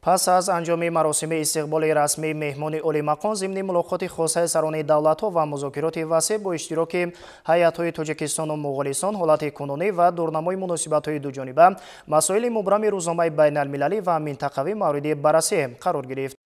پس از انجام مراسم استقبال رسمی مهمان عالی مقام ضمن ملاقات خاصه سران دولت‌ها و مذاکرات وسیع با اشتراک هیئت‌های تاجیکستان و مغولستان، حالت کنونی و دورنمای مناسبت‌های دوجانبه، مسائل مبرم روزنامه بین‌المللی و منطقوی مورد بررسی قرار گرفت.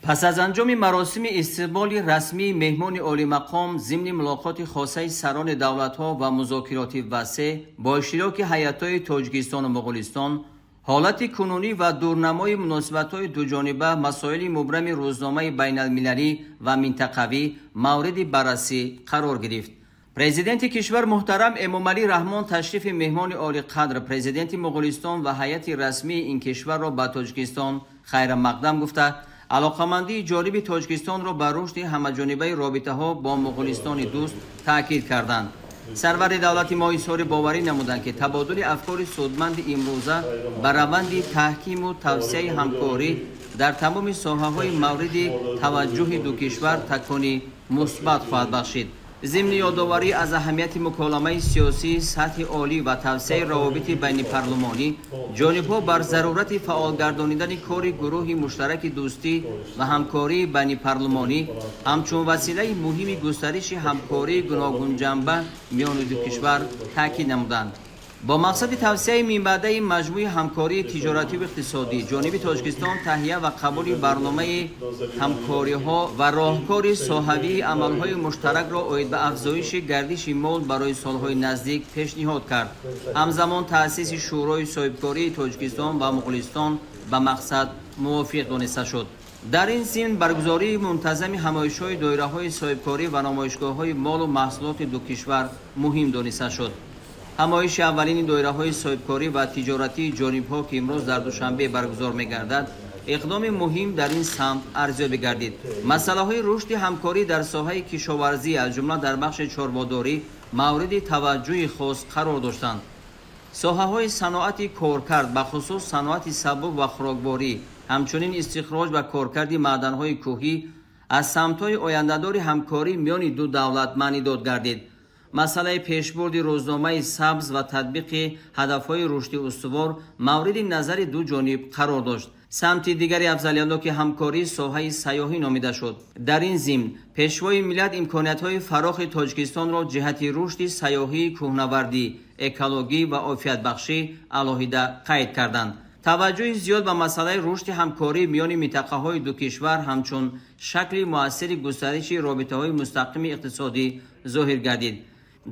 پس از انجام مراسم استقبال رسمی مهمان عالی مقام ضمن ملاقات خاصه سران دولت‌ها و مذاکرات وسیع با اشتراک هیئت‌های تاجیکستان و مغولستان، حالت کنونی و دورنمای مناسبت‌های دوجانبه، مسائل مبرم روزنامه بین‌المللی و منطقوی مورد بررسی قرار گرفت. پرزیدنت کشور محترم امامعلی رحمان تشریف مهمان عالی قدر پرزیدنت مغولستان و هیئت رسمی این کشور را به تاجیکستان خیر مقدم گفته، علاقمندی جانب تاجیکستان را بر رشد همه‌جانبه رابطه‌ها با مغولستان دوست تاکید کردند. سرور دولت ما اظهار باوری نمودند که تبادل افکار سودمند امروزه بر روند تحکیم و توسعه همکاری در تمام ساحه‌های مورد توجه دو کشور تکانی مثبت خواهد بخشید. ضمن یادآوری از اهمیت مکالمه سیاسی سطح عالی و توسعه روابط بین پارلمانی، جانب‌ها بر ضرورت فعال گردانیدن کار گروه مشترک دوستی و همکاری بین پارلمانی همچون وسیله مهم گسترش همکاری گوناگون جنبه میان دو کشور تاکید نمودند. با مقصد توسعه منبع مجموعه همکاری تجارتی و اقتصادی، جانب تاجیکستان تهیه و قبول برنامه همکاری‌ها و راهکار صاحبی عمل‌های مشترک را عاید به افزایش گردش مال برای سال‌های نزدیک پیشنهاد کرد. همزمان تأسیس شورای صاحبکاری تاجیکستان و مغولستان به مقصد موافق دانسته شد. در این ضمن برگزاری منتظم همایش‌های دایره‌های صاحبکاری و نمایشگاه‌های مال و محصولات دو کشور مهم دانسته شد. همایش اولین دایره‌های صاحبکاری و تجارتی جانب‌ها که امروز در دوشنبه برگزار می‌گردد، اقدام مهم در این سمت ارزیابی گردید. مسائل رشد همکاری در ساحه کشاورزی از جمله در بخش چاره‌داری مورد توجه خاص قرار داشتند. ساحه‌های صنعت کارکرد به خصوص صنعت سبک و خوراکباری، همچنین استخراج و کارکرد معدن‌های کوهی از سمت‌های آینده‌دار همکاری میان دو دولت معنی داد گردید. مسئله پیشبرد روزنامه سبز و تطبیق هدف‌های رشد استوار مورد نظر دو جانب قرار داشت. سمت دیگری افضلیت همکاری ساحه سیاحی نامیده شد. در این ضمن پیشوای ملت امکانات‌های فراخ تاجیکستان را جهت رشد سیاحی، کوهنوردی، اکولوژی و عافیت بخشی علاهیده قید کردند. توجه زیاد به مسئله رشد همکاری میان منطقه‌های دو کشور همچون شکل مؤثر گسترش رابطه‌های مستقیم اقتصادی ظاهر گردید.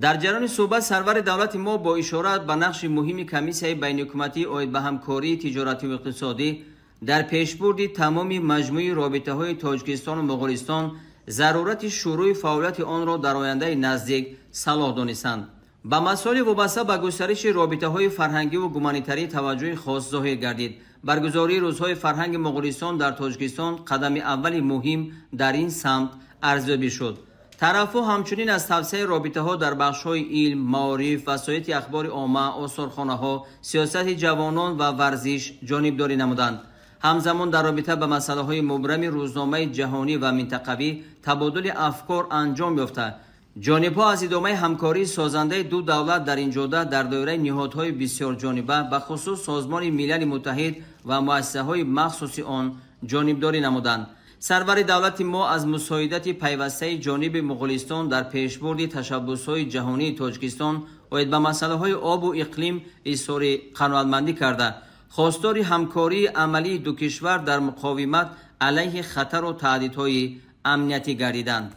در جریان صحبت سرور دولت ما با اشاره به نقش مهم کمیسیون بین‌الحکومتی عاید به همکاری تجارتی و اقتصادی در پیشبرد تمام مجموعه رابطه‌های تاجیکستان و مغولستان ضرورت شروع فعالیت آن را در آینده نزدیک صلاح دانستند. به مسائل وابسته به گسترش رابطه‌های فرهنگی و گومانیتری توجه خاص ظاهر گردید. برگزاری روزهای فرهنگ مغولستان در تاجیکستان قدم اول مهم در این سمت ارزیابی شد. طرف‌ها همچنین از توسعه رابطه‌ها در بخش‌های علم، معارف، وسایط اخبار عامه، آثارخانه‌ها، سیاست جوانان و ورزش جانبداری نمودند. همزمان در رابطه به مسائل مبرم روزنامه جهانی و منطقوی تبادل افکار انجام یافته. جانب‌ها از ادامه همکاری سازنده دو دولت در این جهت در دایره نهادهای بسیار جانبه به خصوص سازمان ملل متحد و مؤسسه‌های مخصوص آن جانبداری نمودند. سرور دولت ما از مساعدت پیوسته جانب مغولستان در پیشبرد تشبس‌های جهانی تاجیکستان عاید به مسائل آب و اقلیم اظهار قناعتمندی کرده، خواستار همکاری عملی دو کشور در مقاومت علیه خطر و تهدیدهای امنیتی گردیدند.